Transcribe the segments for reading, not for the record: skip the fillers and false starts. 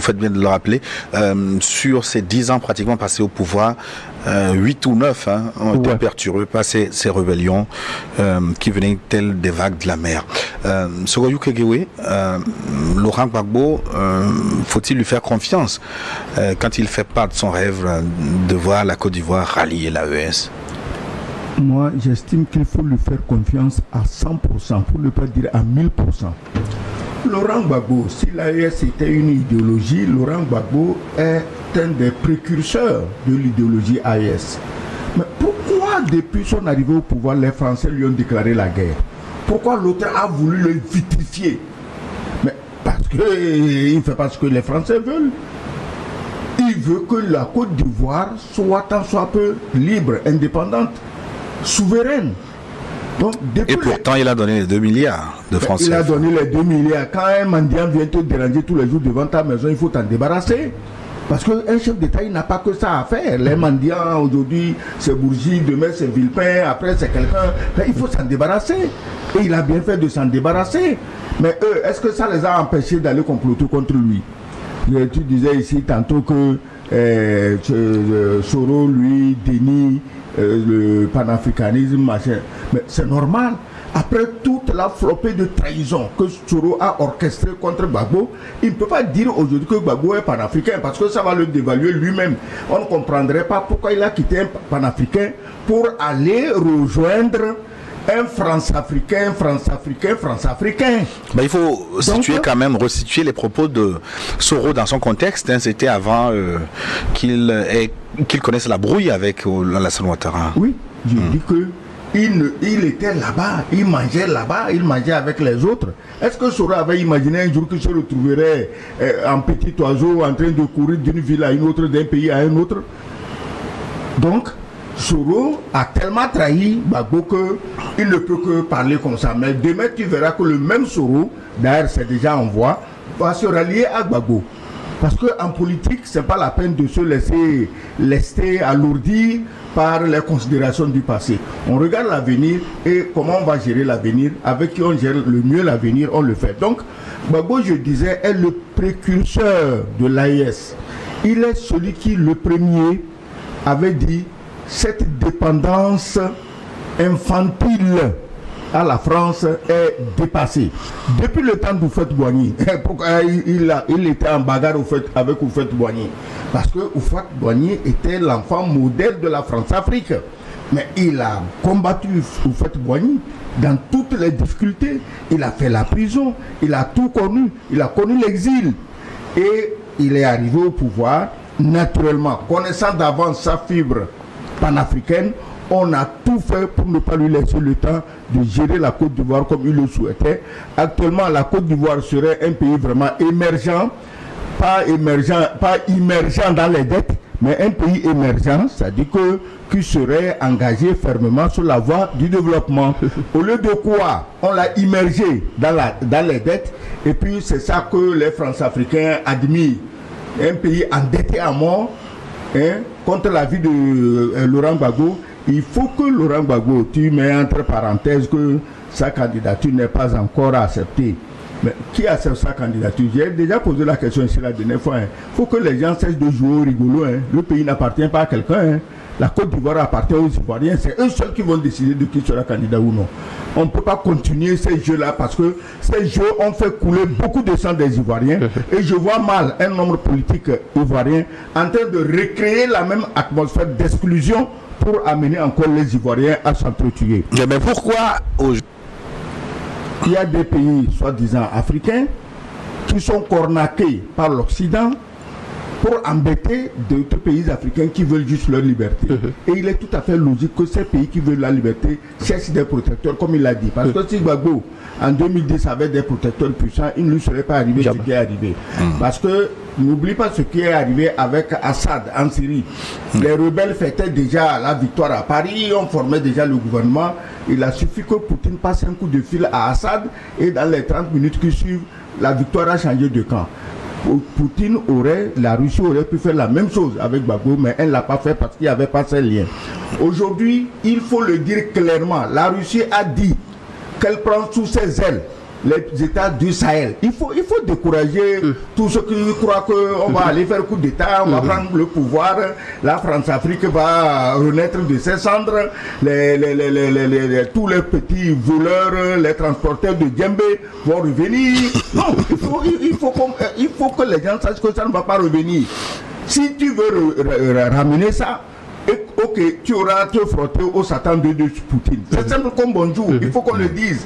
faites bien de le rappeler, sur ces 10 ans pratiquement passés au pouvoir, 8 ou 9 ont été perturbés par ces rébellions qui venaient telles des vagues de la mer. Soroyou Kegewe, Laurent Gbagbo, faut-il lui faire confiance quand il fait part de son rêve de voir la Côte d'Ivoire rallier l'AES? Moi, j'estime qu'il faut lui faire confiance à 100%, pour ne pas dire à 1000%. Laurent Gbagbo, si l'AES était une idéologie, Laurent Gbagbo est un des précurseurs de l'idéologie AES. Mais pourquoi, depuis son arrivée au pouvoir, les Français lui ont déclaré la guerre? Pourquoi l'autre a voulu le vitrifier? Mais parce qu'il ne fait pas ce que les Français veulent. Il veut que la Côte d'Ivoire soit tant soit peu libre, indépendante, souveraine. Donc, et pourtant, il a donné les 2 milliards de francs CFA. Il a donné les 2 milliards. Quand un mendiant vient te déranger tous les jours devant ta maison, il faut t'en débarrasser. Parce qu'un chef d'État, il n'a pas que ça à faire. Les mendiants, aujourd'hui, c'est Bourgi, demain c'est Villepin, après c'est quelqu'un. Il faut s'en débarrasser. Et il a bien fait de s'en débarrasser. Mais eux, est-ce que ça les a empêchés d'aller comploter contre lui? Tu disais ici tantôt que Soro, lui, dénie le panafricanisme, machin. Mais c'est normal. Après toute la flopée de trahison que Soro a orchestrée contre Gbagbo, il ne peut pas dire aujourd'hui que Gbagbo est panafricain parce que ça va le dévaluer lui-même. On ne comprendrait pas pourquoi il a quitté un panafricain pour aller rejoindre un France-africain. Ben, il faut situer quand même, resituer les propos de Soro dans son contexte. C'était avant qu'il connaisse la brouille avec Alassane Ouattara. Oui, je dis que il était là-bas, il mangeait avec les autres. Est-ce que Soro avait imaginé un jour qu'il se retrouverait en petit oiseau en train de courir d'une ville à une autre, d'un pays à un autre? Donc, Soro a tellement trahi Gbagbo qu'il ne peut que parler comme ça. Mais demain, tu verras que le même Soro, d'ailleurs c'est déjà en voie, va se rallier à Gbagbo. Parce qu'en politique, ce n'est pas la peine de se laisser alourdir par les considérations du passé. On regarde l'avenir et comment on va gérer l'avenir. Avec qui on gère le mieux l'avenir, on le fait. Donc, Gbagbo, je disais, est le précurseur de l'AES. Il est celui qui, le premier, avait dit cette dépendance infantile à la France est dépassée. Depuis le temps d'Houphouët-Boigny, il était en bagarre avec Houphouët-Boigny. Parce que Houphouët-Boigny était l'enfant modèle de la France-Afrique. Mais il a combattu Houphouët-Boigny dans toutes les difficultés. Il a fait la prison, il a tout connu, il a connu l'exil. Et il est arrivé au pouvoir, naturellement, connaissant d'avance sa fibre panafricaine. On a tout fait pour ne pas lui laisser le temps de gérer la Côte d'Ivoire comme il le souhaitait. Actuellement, la Côte d'Ivoire serait un pays vraiment émergent, pas immergent dans les dettes, mais un pays émergent, c'est-à-dire qui serait engagé fermement sur la voie du développement. Au lieu de quoi, on l'a immergé dans les dettes, et puis c'est ça que les France-Africains admirent. Un pays endetté à mort, contre la vie de Laurent Gbagbo. Il faut que Laurent Gbagbo, tu mets entre parenthèses que sa candidature n'est pas encore acceptée. Mais qui accepte sa candidature? J'ai déjà posé la question ici la dernière fois. Il faut que les gens cessent de jouer au rigolo. Le pays n'appartient pas à quelqu'un. La Côte d'Ivoire appartient aux Ivoiriens. C'est eux seuls qui vont décider de qui sera candidat ou non. On ne peut pas continuer ces jeux-là parce que ces jeux ont fait couler beaucoup de sang des Ivoiriens. Et je vois mal un nombre politique ivoirien en train de recréer la même atmosphère d'exclusion pour amener encore les Ivoiriens à s'entretuer. Mais pourquoi il y a des pays soi-disant africains qui sont cornaqués par l'Occident pour embêter d'autres pays africains qui veulent juste leur liberté. Et il est tout à fait logique que ces pays qui veulent la liberté cherchent des protecteurs, comme il l'a dit. Parce que si Gbagbo, en 2010, avait des protecteurs puissants, il ne lui serait pas arrivé ce qui est arrivé. Parce que n'oublie pas ce qui est arrivé avec Assad en Syrie. Les rebelles fêtaient déjà la victoire à Paris, on formait déjà le gouvernement. Il a suffi que Poutine passe un coup de fil à Assad et dans les 30 minutes qui suivent, la victoire a changé de camp. La Russie aurait pu faire la même chose avec Gbagbo, mais elle ne l'a pas fait parce qu'il n'y avait pas ces liens. Aujourd'hui, il faut le dire clairement, la Russie a dit qu'elle prend sous ses ailes les États du Sahel. Il faut décourager tous ceux qui croient qu'on va aller faire coup d'État, on va prendre le pouvoir, la France-Afrique va renaître de ses cendres, tous les petits voleurs, les transporteurs de Djembé vont revenir. Non, il faut que les gens sachent que ça ne va pas revenir. Si tu veux ramener ça, ok, tu auras te frotter au Satan de Poutine. C'est simple comme bonjour, il faut qu'on le dise.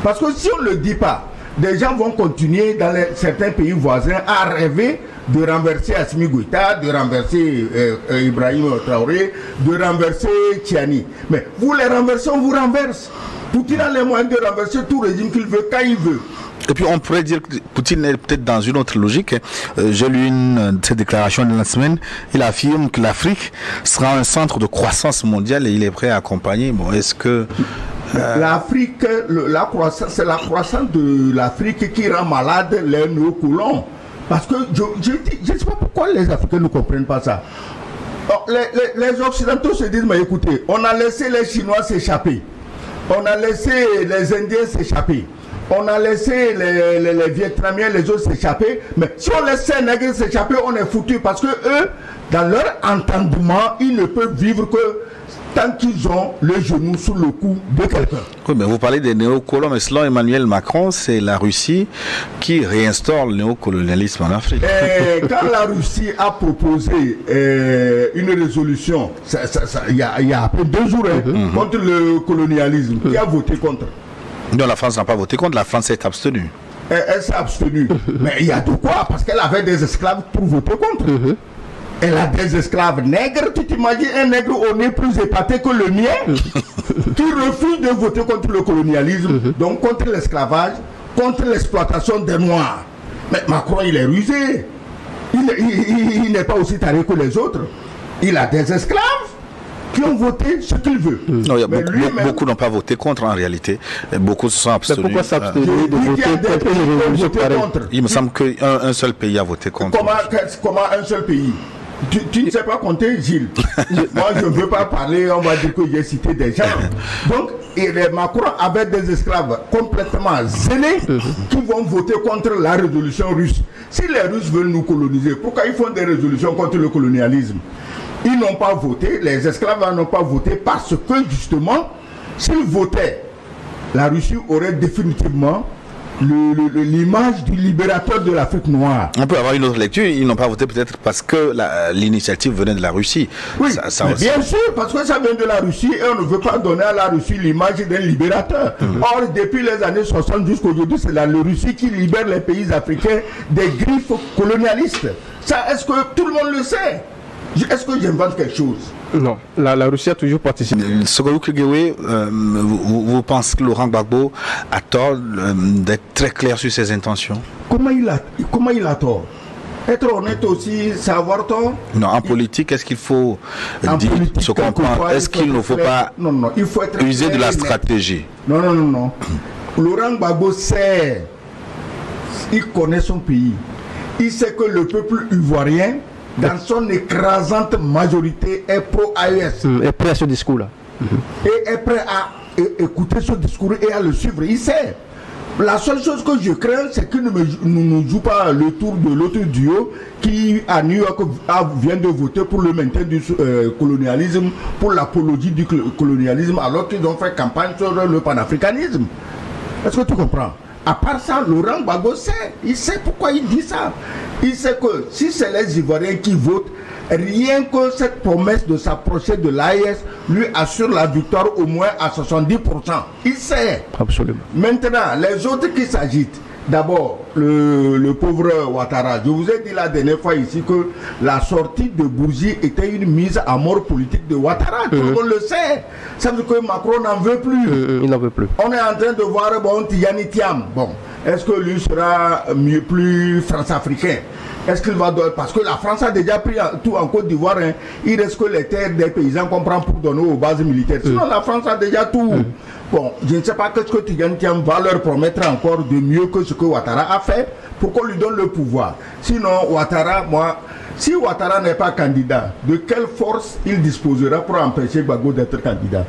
Parce que si on ne le dit pas, des gens vont continuer dans certains pays voisins à rêver de renverser Assimi Goïta, de renverser Ibrahim Traoré, de renverser Tiani. Mais vous les renversez, on vous renverse. Poutine a les moyens de renverser tout régime qu'il veut, quand il veut. Et puis on pourrait dire que Poutine est peut-être dans une autre logique. J'ai lu une de ses déclarations de la semaine. Il affirme que l'Afrique sera un centre de croissance mondiale et il est prêt à accompagner. Bon, est-ce que... L'Afrique, c'est la croissance de l'Afrique qui rend malade les néocolons. Parce que je ne sais pas pourquoi les Africains ne comprennent pas ça. Alors, les Occidentaux se disent, mais écoutez, on a laissé les Chinois s'échapper. On a laissé les Indiens s'échapper. On a laissé les Vietnamiens, les autres s'échapper. Mais si on laisse les nègres s'échapper, on est foutu. Parce que eux, dans leur entendement, ils ne peuvent vivre que tant qu'ils ont le genou sous le cou de quelqu'un. Oui, mais vous parlez des néocolons, mais selon Emmanuel Macron, c'est la Russie qui réinstaure le néocolonialisme en Afrique. Et quand la Russie a proposé une résolution, il y a à peine 2 jours, contre le colonialisme, qui a voté contre? Non, la France n'a pas voté contre, la France s'est abstenue. Elle s'est abstenue. Mais il y a de quoi? Parce qu'elle avait des esclaves pour voter contre. Elle a des esclaves nègres. Tu t'imagines un nègre au nez plus épaté que le mien qui refuse de voter contre le colonialisme, donc contre l'esclavage, contre l'exploitation des Noirs. Mais Macron, il est rusé. Il n'est pas aussi taré que les autres. Il a des esclaves qui ont voté ce qu'ils veulent. Non, beaucoup n'ont pas voté contre en réalité. Beaucoup se sont abstenus. Pourquoi s'abstenir de voter contre? Il me semble qu'un seul pays a voté contre. Comment un seul pays? Tu ne sais pas compter, Gilles. Moi, je ne veux pas parler, on va dire que j'ai cité des gens. Donc, Macron avait des esclaves complètement zélés qui vont voter contre la résolution russe. Si les Russes veulent nous coloniser, pourquoi ils font des résolutions contre le colonialisme? Ils n'ont pas voté, les esclaves n'ont pas voté parce que justement, s'ils votaient, la Russie aurait définitivement l'image du libérateur de l'Afrique noire. On peut avoir une autre lecture, ils n'ont pas voté peut-être parce que l'initiative venait de la Russie. Oui, bien sûr, parce que ça vient de la Russie et on ne veut pas donner à la Russie l'image d'un libérateur. Or, depuis les années 60 jusqu'à aujourd'hui, c'est la Russie qui libère les pays africains des griffes colonialistes. Ça, est-ce que tout le monde le sait? Est-ce que j'invente quelque chose? Non, la Russie a toujours participé. Vous pensez que Laurent Gbagbo a tort d'être très clair sur ses intentions? Comment il a tort? Être honnête aussi, c'est avoir tort? Non, en politique, est-ce qu'il faut dire ce qu'on pense? Est-ce qu'il ne faut pas il faut être user de la stratégie? Non. Laurent Gbagbo sait, il connaît son pays. Il sait que le peuple ivoirien, dans son écrasante majorité, est pro-AES. Est prêt à ce discours-là. Et est prêt à écouter ce discours et à le suivre. Il sait. La seule chose que je crains, c'est qu'il ne joue pas le tour de l'autre duo qui, à New York, vient de voter pour le maintien du colonialisme, pour l'apologie du colonialisme, alors qu'ils ont fait campagne sur le panafricanisme. Est-ce que tu comprends? À part ça, Laurent Gbagbo sait. Il sait pourquoi il dit ça. Il sait que si c'est les Ivoiriens qui votent, rien que cette promesse de s'approcher de l'AES lui assure la victoire au moins à 70%. Il sait. Absolument. Maintenant, les autres qui s'agitent, d'abord, le pauvre Ouattara. Je vous ai dit la dernière fois ici que la sortie de Bourgi était une mise à mort politique de Ouattara. Tout le monde le sait. Ça veut dire que Macron n'en veut plus. Il n'en veut plus. On est en train de voir Tijani Thiam. Bon, est-ce que lui sera plus France-africain? Est-ce qu'il va donner? Parce que la France a déjà pris tout en Côte d'Ivoire. Hein. Il reste que les terres des paysans qu'on prend pour donner aux bases militaires. Sinon, la France a déjà tout. Bon, je ne sais pas qu'est-ce que Tijani Thiam va leur promettre encore de mieux que ce que Ouattara a fait pour qu'on lui donne le pouvoir. Sinon, Ouattara, si Ouattara n'est pas candidat, de quelle force il disposera pour empêcher Gbagbo d'être candidat?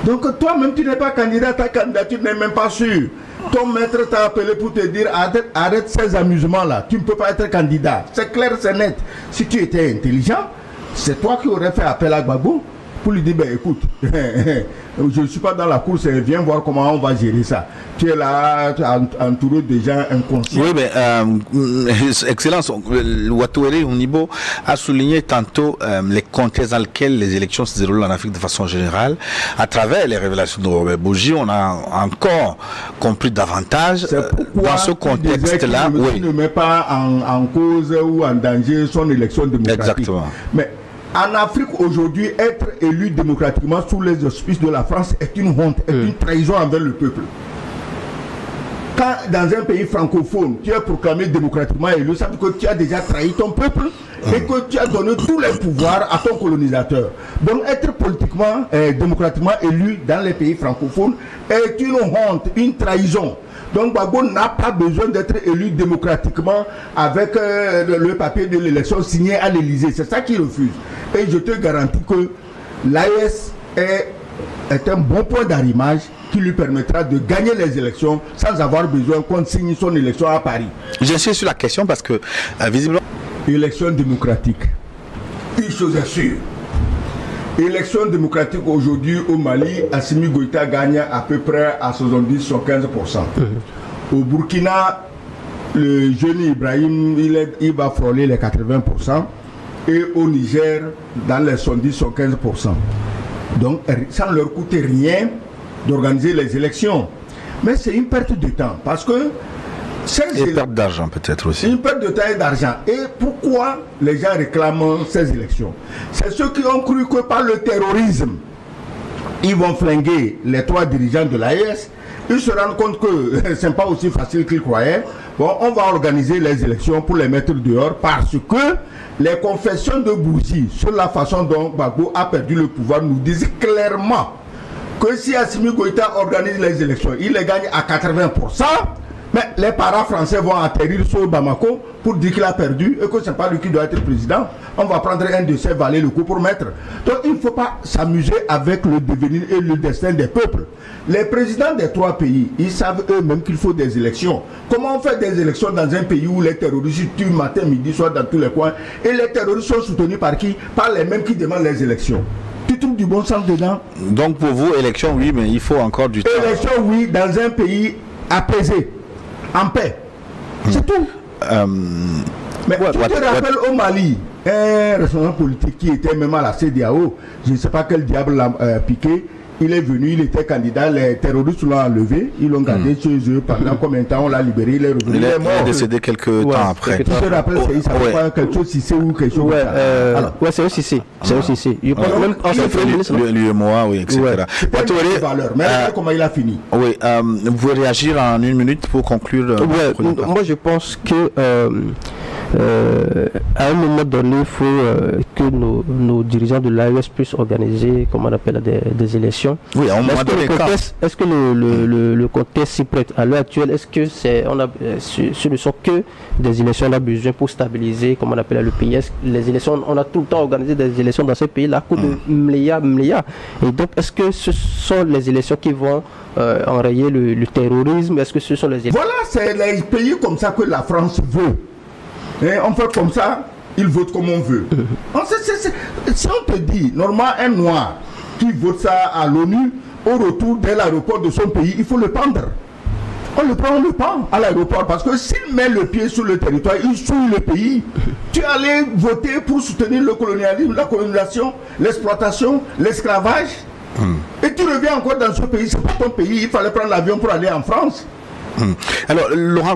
Donc toi-même, tu n'es pas candidat, ta candidature n'est même pas sûre. ton maître t'a appelé pour te dire arrête ces amusements-là, tu ne peux pas être candidat. C'est clair, c'est net. Si tu étais intelligent, c'est toi qui aurais fait appel à Gbagbo pour lui dire, ben écoute, je ne suis pas dans la course, viens voir comment on va gérer ça. Tu es là, entouré de gens inconscients. Oui, mais Excellence, Ouattouélé Ounibo a souligné tantôt les contextes dans lesquels les élections se déroulent en Afrique de façon générale. À travers les révélations de Robert Bourgi, on a encore compris davantage dans ce contexte-là. Il ne met pas en cause ou en danger son élection démocratique. Exactement. Mais en Afrique aujourd'hui, être élu démocratiquement sous les auspices de la France est une honte, est une trahison envers le peuple. Quand dans un pays francophone, tu es proclamé démocratiquement élu, ça veut dire que tu as déjà trahi ton peuple et que tu as donné tous les pouvoirs à ton colonisateur. Donc être politiquement, démocratiquement élu dans les pays francophones est une honte, une trahison. Donc Gbagbo n'a pas besoin d'être élu démocratiquement avec le papier de l'élection signé à l'Élysée. C'est ça qu'il refuse. Et je te garantis que l'AES est un bon point d'arrimage qui lui permettra de gagner les élections sans avoir besoin qu'on signe son élection à Paris. J'insiste sur la question parce que visiblement... Élection démocratique. Une chose est sûre. Élection démocratique aujourd'hui au Mali, Assimi Goïta gagne à peu près à 70-15%. Au Burkina, le jeune Ibrahim, il va frôler les 80%. Et au Niger, dans les 70-15%. Donc, ça ne leur coûte rien d'organiser les élections. Mais c'est une perte de temps. Parce que... Et perte d'argent peut-être aussi. Une perte de temps et d'argent. Et pourquoi les gens réclament ces élections? C'est ceux qui ont cru que par le terrorisme, ils vont flinguer les 3 dirigeants de l'AES. Ils se rendent compte que ce n'est pas aussi facile qu'ils croyaient. Bon, on va organiser les élections pour les mettre dehors parce que les confessions de Bourgi sur la façon dont Gbagbo a perdu le pouvoir nous disent clairement que si Assimi Goïta organise les élections, il les gagne à 80%. Mais les parents français vont atterrir sur Bamako pour dire qu'il a perdu et que ce n'est pas lui qui doit être président. On va prendre un de ses valets le coup pour mettre. Donc il ne faut pas s'amuser avec le devenir et le destin des peuples. Les présidents des 3 pays, ils savent eux-mêmes qu'il faut des élections. Comment on fait des élections dans un pays où les terroristes tuent matin, midi, soir dans tous les coins et les terroristes sont soutenus par qui? Par les mêmes qui demandent les élections. Tu trouves du bon sens dedans? Donc pour vous, élection oui, mais il faut encore du temps. Élection oui, dans un pays apaisé. En paix. C'est tout. Mais tu te rappelles au Mali, un responsable politique qui était même à la CEDEAO, je ne sais pas quel diable l'a piqué, il est venu, il était candidat, les terroristes l'ont enlevé, ils l'ont gardé chez eux pendant combien de temps, on l'a libéré, il est revenu. Il est mort. Il est décédé quelques temps après. Tu te rappelles, il s'appelle pas quelque chose Cissé ou quelque chose ouais, c'est aussi Cissé. C'est aussi Cissé. Il pense même l'UEMOA, oui, etc. Mais comment il a fini? Oui, vous pouvez réagir en 1 minute pour conclure. Moi, je pense que à un moment donné, il faut que nos dirigeants de l'AES puissent organiser, comment on appelle, des élections. Oui, à un moment donné. Est-ce que le contexte s'y prête à l'heure actuelle? Est-ce que ce ne sont que des élections, on a besoin pour stabiliser, comment on appelle, le pays? Les élections, on a tout le temps organisé des élections dans ce pays-là, à coup de milliards. Et donc, est-ce que ce sont les élections qui vont enrayer le terrorisme? Est-ce que ce sont les élections? Voilà, c'est les pays comme ça que la France veut. Et on fait comme ça, ils votent comme on veut. Si on te dit, normalement, un noir qui vote ça à l'ONU, au retour de l'aéroport de son pays, il faut le pendre. On le prend à l'aéroport parce que s'il met le pied sur le territoire, il souille le pays. Tu es allé voter pour soutenir le colonialisme, la colonisation, l'exploitation, l'esclavage. Et tu reviens encore dans ce pays, c'est pas ton pays, il fallait prendre l'avion pour aller en France. Alors, Laurent